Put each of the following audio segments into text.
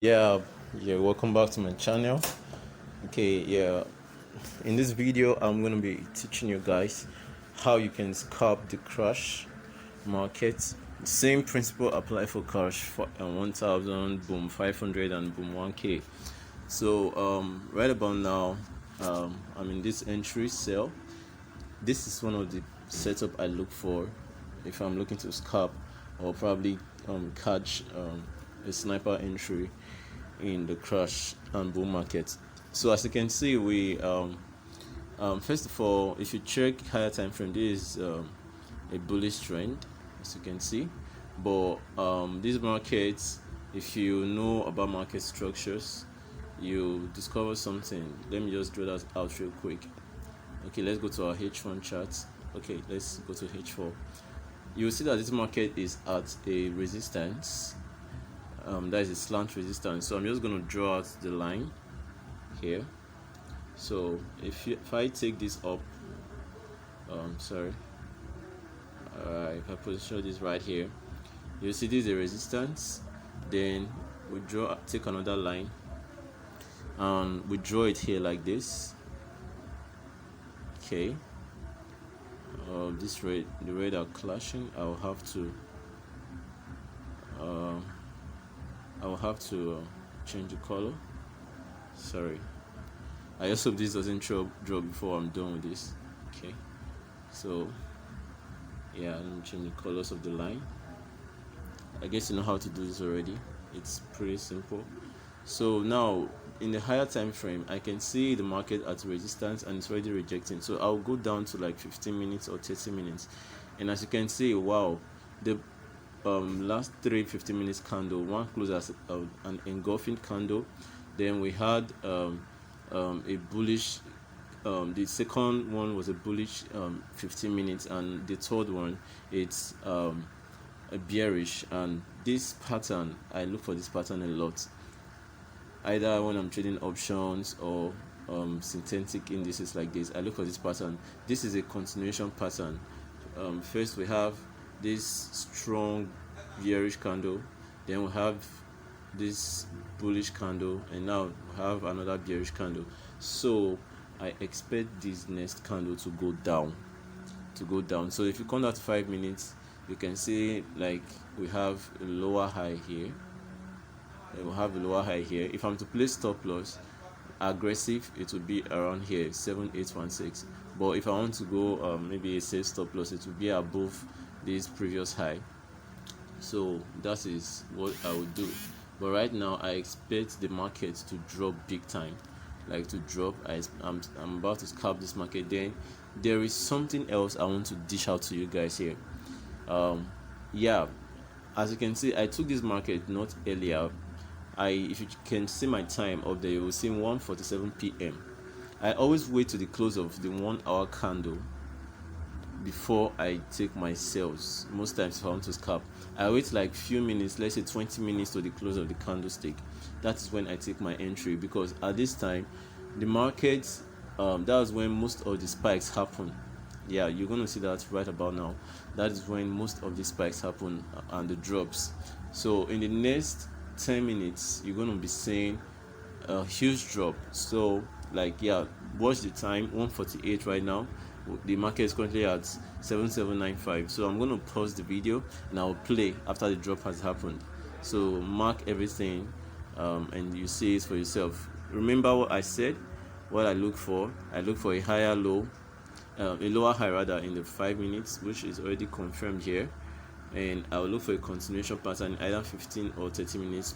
Yeah, welcome back to my channel. Okay, in this video I'm going to be teaching you guys how you can scalp the crash market. Same principle apply for crash for 1000, boom 500 and boom 1k. So right about now, I'm in this entry sale. This is one of the setup I look for if I'm looking to scalp or probably catch a sniper entry in the crash and bull market. So as you can see, we first of all, if you check higher time frame, this is a bullish trend, as you can see. But these markets, if you know about market structures, you discover something. Let me just draw that out real quick. Okay, let's go to our H1 chart. Okay, let's go to H4. You'll see that this market is at a resistance. That is a slant resistance. So I'm just going to draw out the line here. So if I take this up, if I position this right here, you see this is a resistance. Then we take another line, and we draw it here like this. Okay. The red are clashing. I will have to change the color. Sorry, I just hope this doesn't draw before I'm done with this. Okay, so yeah, let me change the colors of the line. I guess you know how to do this already. It's pretty simple. So now in the higher time frame, I can see the market at resistance and it's already rejecting. So I'll go down to like 15 minutes or 30 minutes, and as you can see, wow, the last 15 minutes candle, one closed as an engulfing candle. Then we had a bullish, the second one was a bullish 15 minutes, and the third one, it's a bearish. And this pattern, I look for this pattern a lot, either when I'm trading options or synthetic indices like this. I look for this pattern. This is a continuation pattern. First we have this strong bearish candle, then we have this bullish candle, and now we have another bearish candle. So I expect this next candle to go down. So if you come down to 5 minutes, you can see like we have a lower high here. If I'm to place stop loss aggressive, it will be around here 7816. But if I want to go maybe a safe stop loss, it will be above this previous high. So that is what I would do. But right now I expect the market to drop big time, like to drop. I'm about to scalp this market. Then there is something else I want to dish out to you guys here. Yeah, as you can see, I took this market not earlier. If you can see my time up there, you will see 1:47 p.m. I always wait to the close of the 1 hour candle before I take my sales. Most times if I want to scalp, I wait like few minutes, let's say 20 minutes to the close of the candlestick. That is when I take my entry, because at this time the market, that's when most of the spikes happen. Yeah, you're going to see that right about now. That is when most of the spikes happen and the drops. So in the next 10 minutes you're going to be seeing a huge drop. So like, yeah, watch the time, 1:48 right now. The market is currently at 7795. So I'm going to pause the video and I'll play after the drop has happened. So mark everything, and you see it for yourself. Remember what I said, what I look for a higher low, a lower high rather, in the 5 minutes, which is already confirmed here. And I will look for a continuation pattern, either 15 or 30 minutes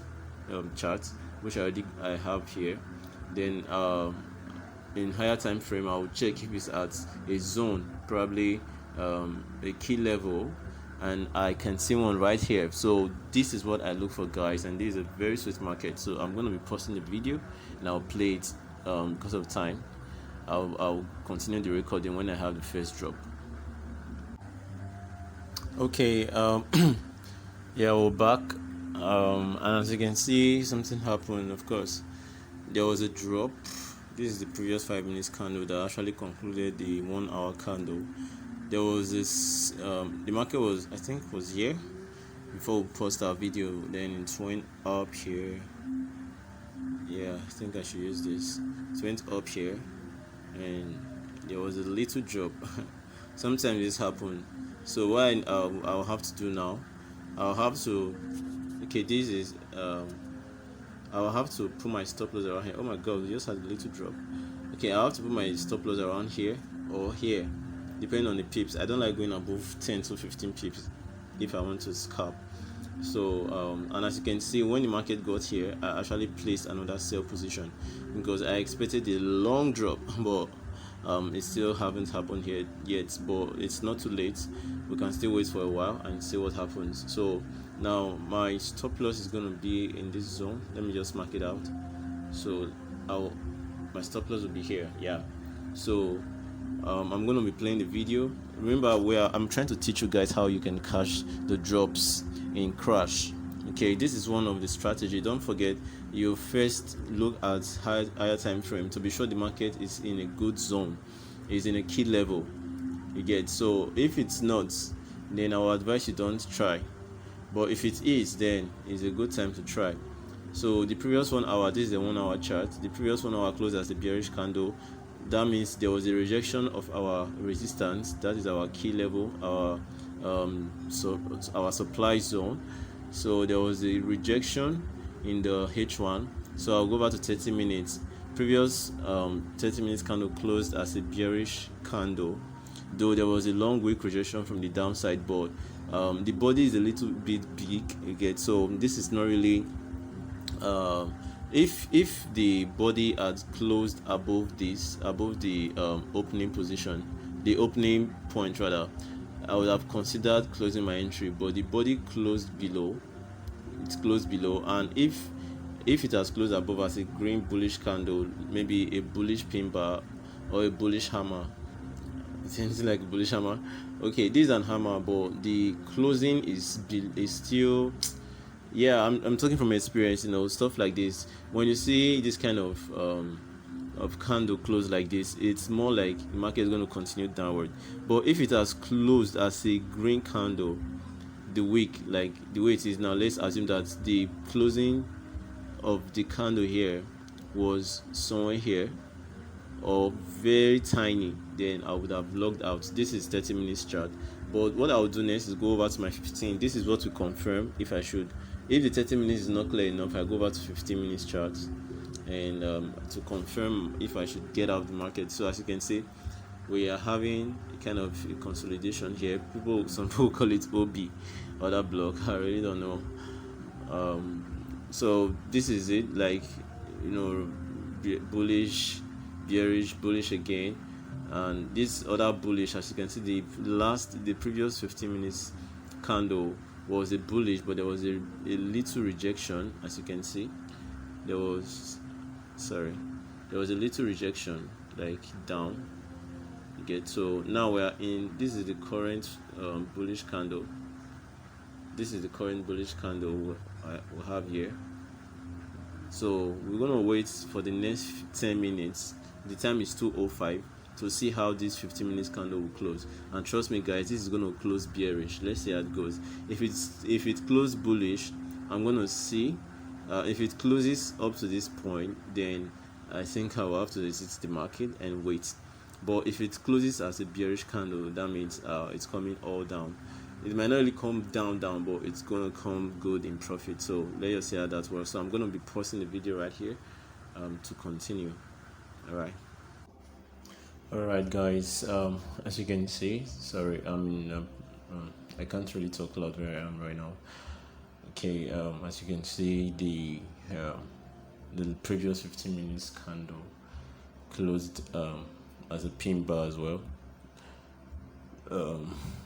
chart, which I have here. Then in higher time frame, I will check if it's at a zone, probably a key level, and I can see one right here. So this is what I look for, guys, and this is a very sweet market. So I'm going to be pausing the video and I'll play it because of time. I'll continue the recording when I have the first drop. Okay, yeah, we're back, and as you can see, something happened. Of course, there was a drop. This is the previous 5 minutes candle that actually concluded the 1 hour candle. There was this, the market was, I think, was here before we post our video. Then it went up here, yeah, I think I should use this. It went up here and there was a little drop. Sometimes this happen. So what I'll have to do now, I'll have to, okay, this is I'll have to put my stop loss around here. Oh my god, we just had a little drop. Okay, I'll have to put my stop loss around here or here, depending on the pips. I don't like going above 10 to 15 pips if I want to scalp. So and as you can see, when the market got here, I actually placed another sell position because I expected a long drop, but it still haven't happened here yet. But it's not too late, we can still wait for a while and see what happens. So now my stop loss is going to be in this zone. Let me just mark it out. So my stop loss will be here. Yeah, so I'm going to be playing the video. Remember, where I'm trying to teach you guys how you can catch the drops in crash. Okay, this is one of the strategy. Don't forget, you first look at higher time frame to be sure the market is in a good zone, is in a key level. You get, so if it's not, then I will advise you don't try, but if it is, then it's a good time to try. So the previous 1 hour, this is the 1 hour chart. The previous 1 hour closed as a bearish candle. That means there was a rejection of our resistance. That is our key level, our supply zone. So there was a rejection in the H1. So I'll go back to 30 minutes. Previous 30 minutes candle closed as a bearish candle, though there was a long wick rejection from the downside, but the body is a little bit big again. So this is not really if the body had closed above this, above the opening position, the opening point rather, I would have considered closing my entry, but the body closed below. It's closed below, and if it has closed above as a green bullish candle, maybe a bullish pin bar or a bullish hammer, something like a bullish hammer. Okay, this is an hammer, but the closing is still, yeah, I'm talking from experience, stuff like this. When you see this kind of candle close like this, it's more like the market is going to continue downward. But if it has closed as a green candle, the wick, like the way it is now, let's assume that the closing of the candle here was somewhere here or very tiny, then I would have logged out. This is 30 minutes chart, but what I'll do next is go over to my 15. This is what to confirm if I should. If the 30 minutes is not clear enough, I go over to 15 minutes chart and to confirm if I should get out of the market. So as you can see, we are having a kind of a consolidation here. Some people call it OB, other block. I really don't know. So this is it, like, bullish, bearish, bullish again, and this other bullish. As you can see, the previous 15 minutes candle was a bullish, but there was a little rejection. As you can see, there was a little rejection, like down. You get, so now we are in, this is the current bullish candle. This is the current bullish candle we have here. So we're gonna wait for the next 10 minutes. The time is 2:05 to see how this 15 minutes candle will close. And trust me, guys, this is gonna close bearish. Let's see how it goes. If it closes bullish, I'm gonna see. If it closes up to this point, then I think I will have to resist the market and wait. But if it closes as a bearish candle, that means it's coming all down. It might not really come down, but it's gonna come good in profit. So let us see how that works. So I'm gonna be pausing the video right here to continue. Alright guys, as you can see, sorry, I can't really talk loud where I am right now. Okay, as you can see, the previous 15 minutes candle closed as a pin bar as well.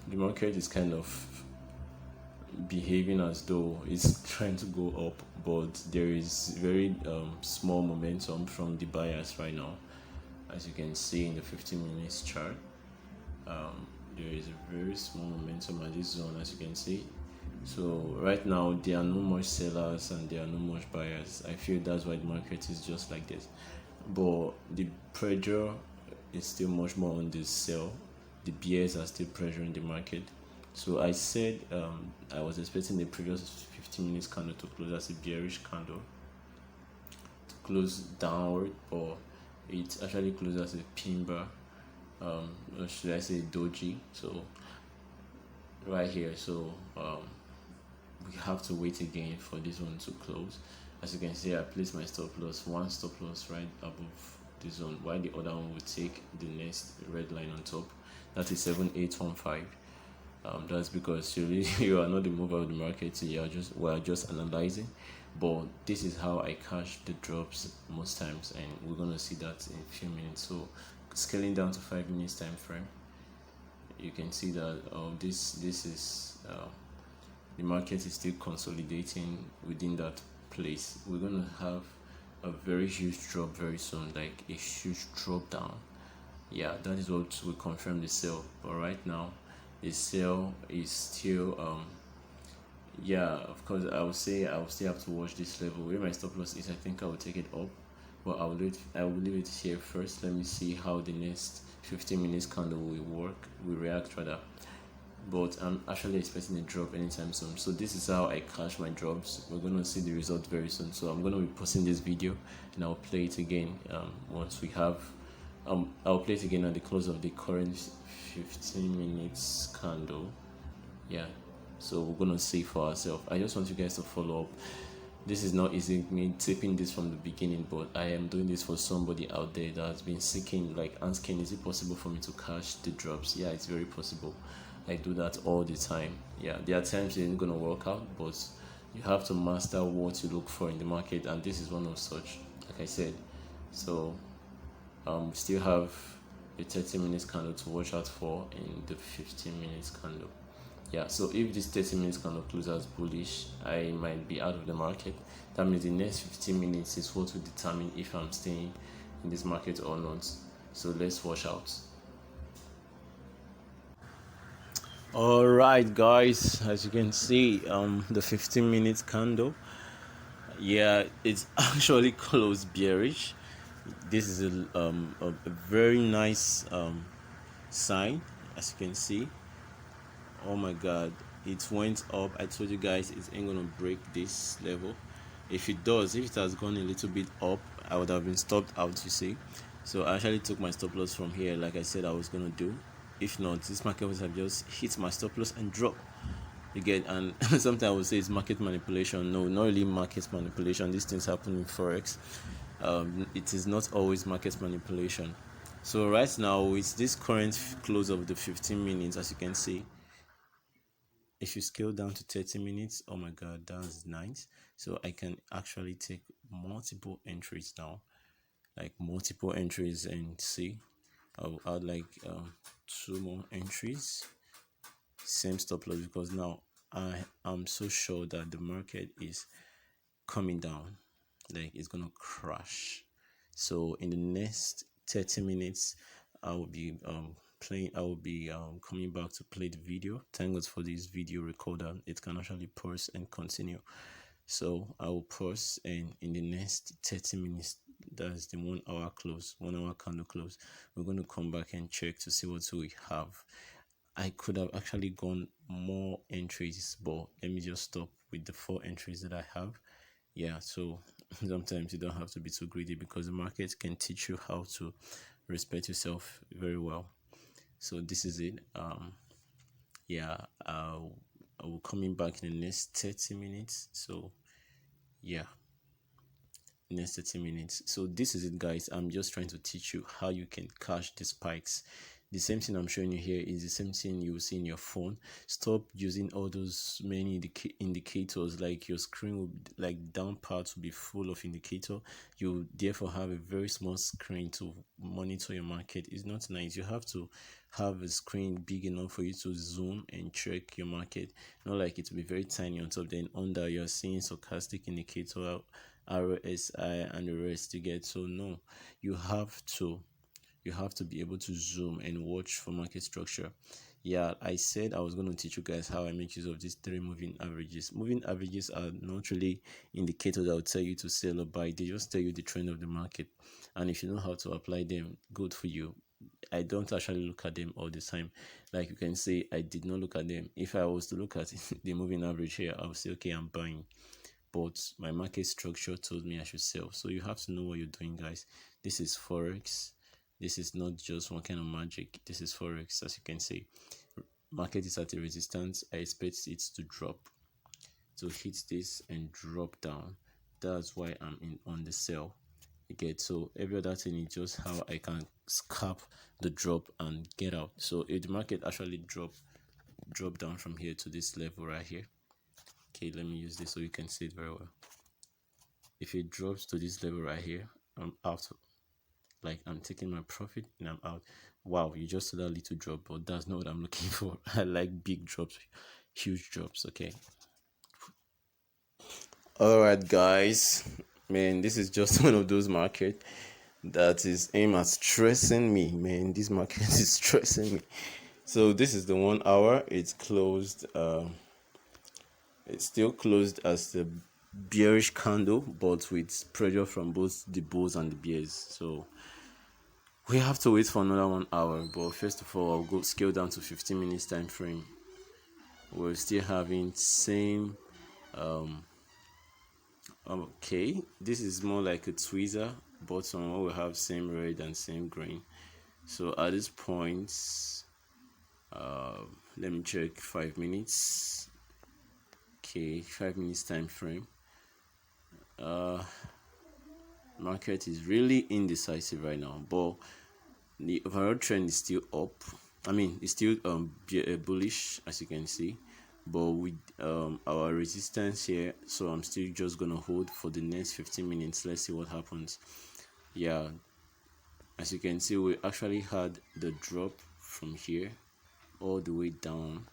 The market is kind of behaving as though it's trying to go up, but there is very small momentum from the buyers right now. As you can see in the 15 minutes chart, there is a very small momentum at this zone, as you can see. So right now there are no much sellers and there are no much buyers. I feel that's why the market is just like this, but the pressure is still much more on the sell. The bears are still pressuring the market. So I said I was expecting the previous 15 minutes candle to close as a bearish candle, to closed downward, or it actually closed as a pin bar, or should I say doji. So right here, so we have to wait again for this one to close. As you can see, I placed my stop loss, one stop loss right above the zone, while the other one will take the next red line on top. That is 7815. That's because you are not the mover of the market, so we're just analyzing. But this is how I catch the drops most times, and we're gonna see that in a few minutes. So scaling down to 5 minutes time frame, you can see that this is the market is still consolidating within that place. We're gonna have a very huge drop very soon, like a huge drop down. Yeah, that is what will confirm the sell. But right now, the sell is still yeah, of course I would say I will still have to watch this level. Where my stop loss is, I think I will take it up, but I will leave it here first. Let me see how the next 15 minutes candle will react rather. But I'm actually expecting a drop anytime soon. So this is how I catch my drops. We're gonna see the result very soon. So I'm gonna be posting this video, and I'll play it again once we have. I'll play it again at the close of the current 15 minutes candle. Yeah, so we're gonna see for ourselves. I just want you guys to follow up. This is not easy, me taping this from the beginning, but I am doing this for somebody out there that has been seeking, like asking, is it possible for me to catch the drops? Yeah, it's very possible. I do that all the time. Yeah, there are times it ain't gonna work out, but you have to master what you look for in the market, and this is one of such, like I said. So still have a 30 minutes candle to watch out for in the 15 minutes candle. Yeah, so if this 30 minutes candle closes bullish, I might be out of the market. That means the next 15 minutes is what will determine if I'm staying in this market or not. So let's watch out. All right, guys, as you can see, the 15 minutes candle, yeah, it's actually closed bearish. This is a very nice sign, as you can see. Oh my god, it went up. I told you guys it ain't gonna break this level. If it does, if it has gone a little bit up, I would have been stopped out, you see. So I actually took my stop loss from here, like I said I was gonna do. If not, this market would have just hit my stop loss and drop. You get, and sometimes I would say it's market manipulation. No, not really market manipulation. These things happen in Forex. It is not always market manipulation. So right now, with this current close of the 15 minutes, as you can see, if you scale down to 30 minutes, oh my god, that's nice. So I can actually take multiple entries now, like multiple entries, and see. I'll add like 2 more entries, same stop loss, because now I am so sure that the market is coming down, like it's gonna crash. So in the next 30 minutes, I will be coming back to play the video. Thank God for this video recorder, it can actually pause and continue. So I will pause, and in the next 30 minutes, that's the 1 hour close, 1 hour candle close, we're going to come back and check to see what we have. I could have actually gone more entries, but let me just stop with the 4 entries that I have. Yeah, so sometimes you don't have to be too greedy, because the market can teach you how to respect yourself very well. So this is it. Yeah, I will coming back in the next 30 minutes. So yeah, next 30 minutes. So this is it, guys. I'm just trying to teach you how you can catch the spikes. The same thing I'm showing you here is the same thing you will see in your phone. Stop using all those many indicators, like your screen will, like down part will be full of indicator. You therefore have a very small screen to monitor your market. It's not nice. You have to have a screen big enough for you to zoom and check your market. Not like it will be very tiny on top, then under you're seeing stochastic indicator, RSI and the rest to get. So no, you have to be able to zoom and watch for market structure. Yeah, I said I was going to teach you guys how I make use of these 3 moving averages. Moving averages are not really indicators that will tell you to sell or buy. They just tell you the trend of the market, and if you know how to apply them, good for you. I don't actually look at them all the time. Like you can say I did not look at them. If I was to look at the moving average here, I would say okay, I'm buying. but my market structure told me I should sell. So you have to know what you're doing, guys. This is Forex. This is not just one kind of magic. This is Forex. As you can see, market is at a resistance. I expect it to drop, to hit this and drop down. That's why I'm in on the sell. Okay, so every other thing is just how I can scalp the drop and get out. So if the market actually drop down from here to this level right here, okay, let me use this so you can see it very well. If it drops to this level right here, I'm out. Like, I'm taking my profit and I'm out. Wow, you just saw that little drop, but that's not what I'm looking for. I like big drops, huge drops. Okay, all right, guys, man, this is just one of those markets that is aimed at stressing me, man. This market is stressing me. So this is the 1 hour. It's closed. It's still closed as the bearish candle, but with pressure from both the bulls and the bears. So we have to wait for another 1 hour. But first of all, I'll go scale down to 15 minutes time frame. We're still having same. Okay, this is more like a tweezer bottom. We have same red and same green. So at this point, let me check 5 minutes. Okay, 5 minutes time frame. Market is really indecisive right now, but the overall trend is still up. I mean, it's still bullish, as you can see, but with our resistance here, so I'm still just gonna hold for the next 15 minutes. Let's see what happens. Yeah, as you can see, we actually had the drop from here all the way down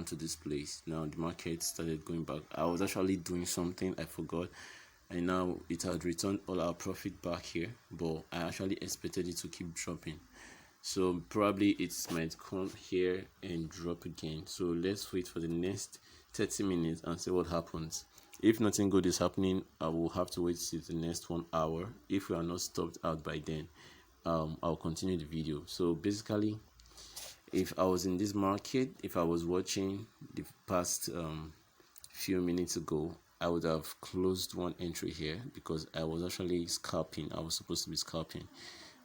to this place. Now the market started going back. I was actually doing something, I forgot, and now it had returned all our profit back here, but I actually expected it to keep dropping. So probably it might come here and drop again. So let's wait for the next 30 minutes and see what happens. If nothing good is happening, I will have to wait till the next 1 hour. If we are not stopped out by then, I'll continue the video. So basically, if I was in this market, if I was watching the past few minutes ago, I would have closed one entry here because I was actually scalping. I was supposed to be scalping,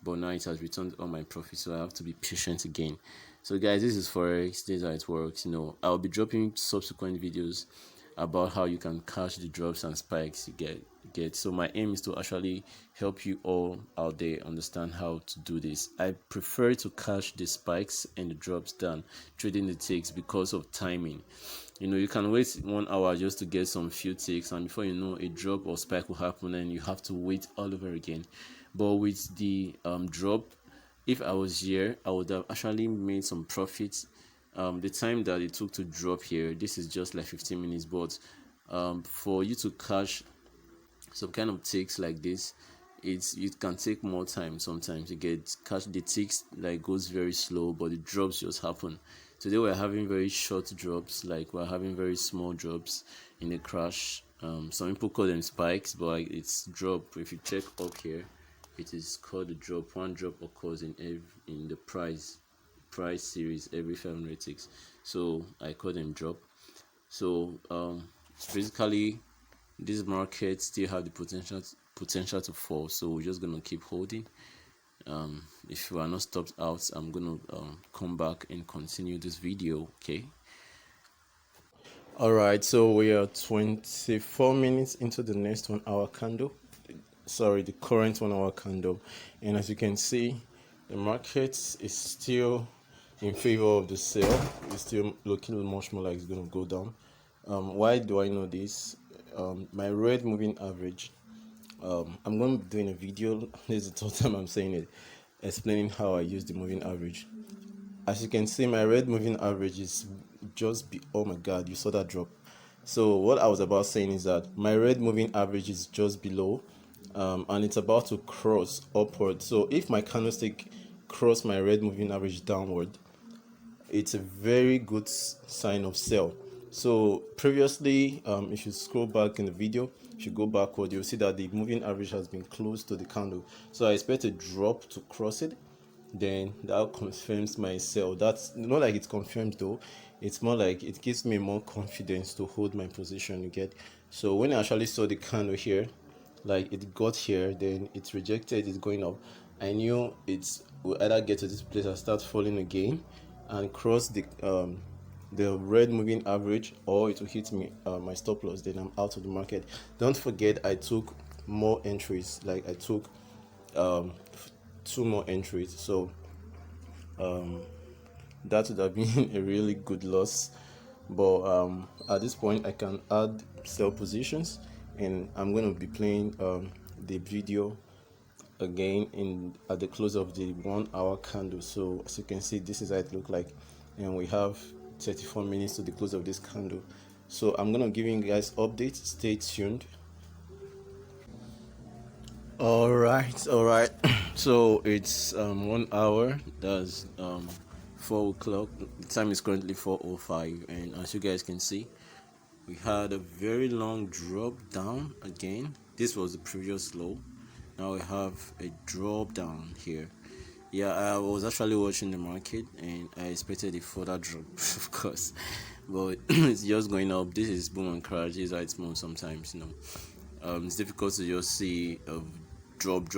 but now it has returned all my profit, so I have to be patient again. So guys, this is Forex. This is how it works. I'll be dropping subsequent videos about how you can catch the drops and spikes you get. So my aim is to actually help you all out there understand how to do this. I prefer to catch the spikes and the drops than trading the ticks because of timing. You can wait 1 hour just to get some few ticks, and before you know, a drop or spike will happen and you have to wait all over again. But with the drop, if I was here, I would have actually made some profits. The time that it took to drop here, this is just like 15 minutes, but for you to catch some kind of ticks like this, it can take more time. Sometimes you catch the ticks like goes very slow, but the drops just happen. Today we're having very short drops, like we're having very small drops in the crash. Some people call them spikes, but it's drop. If you check up here, it is called a drop. One drop occurs in the price series every 500 ticks, so I call them drop. So basically, this market still have the potential to fall, so we're just gonna keep holding. If we are not stopped out, I'm gonna come back and continue this video. Okay, all right, so we are 24 minutes into the next 1 hour candle, sorry, the current 1 hour candle, and as you can see, the market is still in favor of the sell. It's still looking much more like it's going to go down. Why do I know this? My red moving average, I'm going to be doing a video, this is the third time I'm saying it, explaining how I use the moving average. As you can see, my red moving average is oh my god, you saw that drop. So what I was about saying is that my red moving average is just below, and it's about to cross upward. So if my candlestick cross my red moving average downward, it's a very good sign of sell. So previously, if you scroll back in the video, if you go backward, you'll see that the moving average has been close to the candle. So I expect a drop to cross it, then that confirms my sell. That's not like it's confirmed though, it's more like it gives me more confidence to hold my position, you get. So when I actually saw the candle here, like it got here, then it rejected, it's going up, I knew it will either get to this place and start falling again and cross the red moving average, or it will hit me my stop loss, then I'm out of the market. Don't forget, I took more entries, like I took um, 2 more entries, so that would have been a really good loss. But at this point I can add sell positions, and I'm going to be playing the video again in at the close of the 1 hour candle. So as you can see, this is how it look like, and we have 34 minutes to the close of this candle. So I'm gonna give you guys updates, stay tuned. All right. So it's 1 hour, that's 4 o'clock. The time is currently 4:05, and as you guys can see, we had a very long drop down again. This was the previous low. Now we have a drop down here. Yeah, I was actually watching the market and I expected a further drop, of course, but it's just going up. This is boom and crash. This is how it's moved sometimes, it's difficult to just see a drop.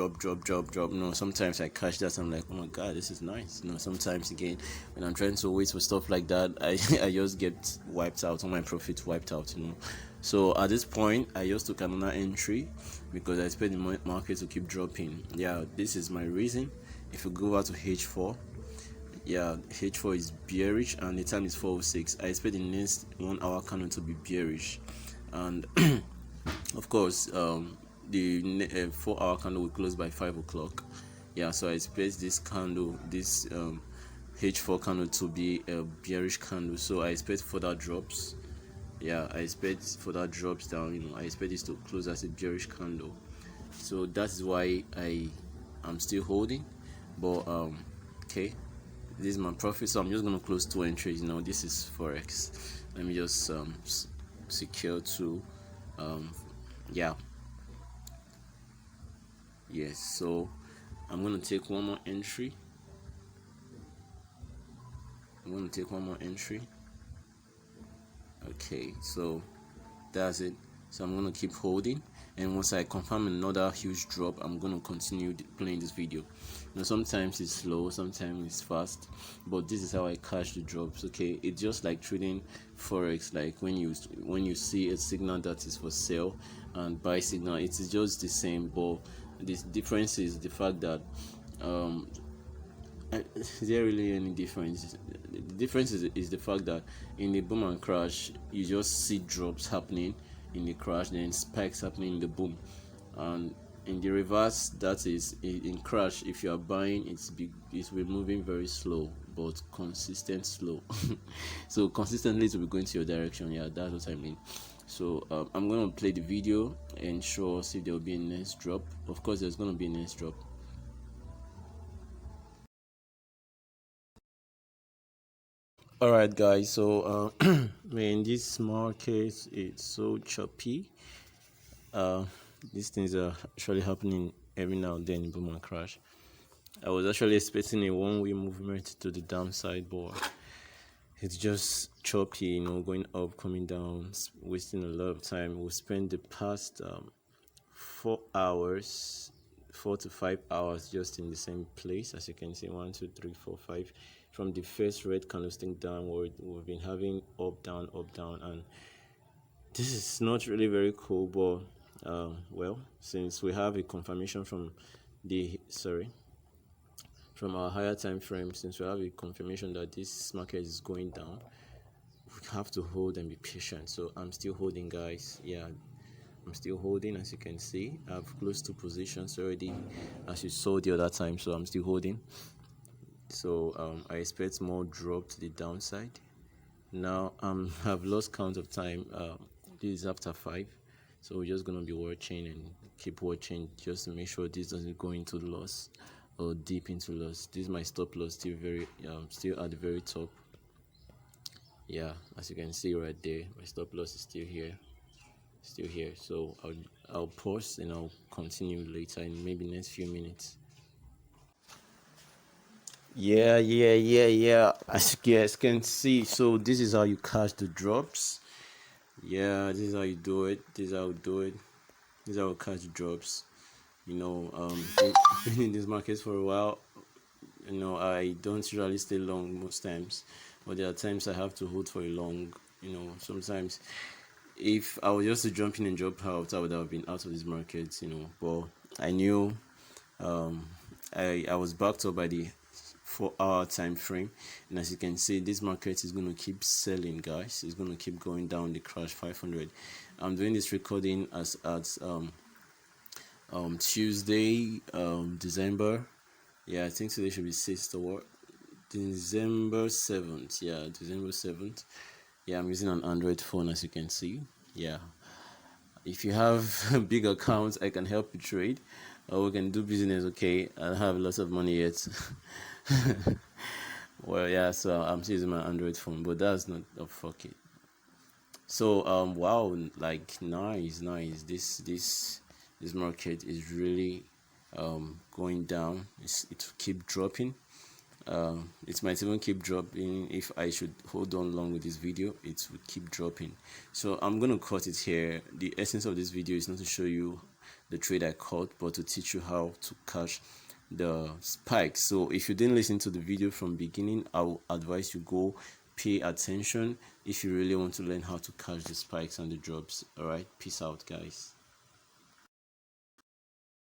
Sometimes I catch that, I'm like, oh my god, this is nice. Sometimes again, when I'm trying to wait for stuff like that, I I just get wiped out, all my profits wiped out. So at this point, I just took another entry because I expect the market to keep dropping. Yeah, this is my reason. If you go out to H4, yeah, H4 is bearish and the time is 4:06. I expect the next 1 hour candle to be bearish, and of course the 4 hour candle will close by 5 o'clock. Yeah, so I expect this candle, this H4 candle, to be a bearish candle, so I expect further drops. Yeah, I expect further drops down. I expect this to close as a bearish candle, so that is why I'm still holding. But okay, this is my profit, so I'm just gonna close 2 entries. This is Forex. Let me just secure 2. Yeah, yes. So I'm gonna take one more entry. Okay, so that's it. So I'm gonna keep holding, and once I confirm another huge drop, I'm gonna continue playing this video. Sometimes it's slow, sometimes it's fast, but this is how I catch the drops. Okay, it's just like trading Forex. Like when you see a signal that is for sale and buy signal, it is just the same, but the difference is the fact that is there really any difference? The difference is the fact that in the boom and crash, you just see drops happening in the crash, then spikes happening in the boom. And in the reverse, that is in crash, if you are buying, it's be moving very slow but consistent slow. So consistently to be going to your direction. Yeah, that's what I mean. So I'm gonna play the video and show us if there will be a next drop. Of course, there's gonna be a next drop. All right, guys. So man, this market, it's so choppy. uh these things are actually happening every now and then in boom and crash. I was actually expecting a one-way movement to the downside, but it's just choppy, going up, coming down, wasting a lot of time. We spent the past 4 hours, 4 to 5 hours just in the same place. As you can see, 1, 2, 3, 4, 5. From the first red candlestick downward, we've been having up, down, and this is not really very cool. But well, since we have a confirmation from from our higher time frame, since we have a confirmation that this market is going down, we have to hold and be patient. So I'm still holding, guys. Yeah, I'm still holding. As you can see, I've closed 2 positions already, as you saw the other time. So I'm still holding. So I expect more drop to the downside. Now I've lost count of time. This is after 5, so we're just gonna be watching and keep watching just to make sure this doesn't go into loss or deep into loss. This is my stop loss, still at the very top. Yeah, as you can see right there, my stop loss is still here. So I'll pause and I'll continue later in maybe next few minutes. Yeah. As you guys can see, so this is how you catch the drops. Yeah, this is how you do it. This is how you do it. This is how you catch the drops. Been in this market for a while. I don't usually stay long most times, but there are times I have to hold for a long. Sometimes if I was just to jump in and jump out, I would have been out of this market. But I knew I was backed up by the 4-hour time frame, and as you can see, this market is going to keep selling, guys. It's going to keep going down the crash 500. I'm doing this recording as at Tuesday, December. Yeah, I think today should be 6th or December 7th. Yeah, December 7th. Yeah, I'm using an Android phone, as you can see. Yeah, if you have big accounts, I can help you trade, or we can do business. Okay, I don't have lots of money yet. Well, yeah, so I'm using my Android phone, but that's not fuck it. So wow, like nice. This market is really going down. It will keep dropping. It might even keep dropping. If I should hold on long with this video, it will keep dropping. So I'm gonna cut it here. The essence of this video is not to show you the trade I caught, but to teach you how to catch the spikes. So if you didn't listen to the video from beginning, I will advise you go pay attention if you really want to learn how to catch the spikes and the drops. All right, peace out, guys.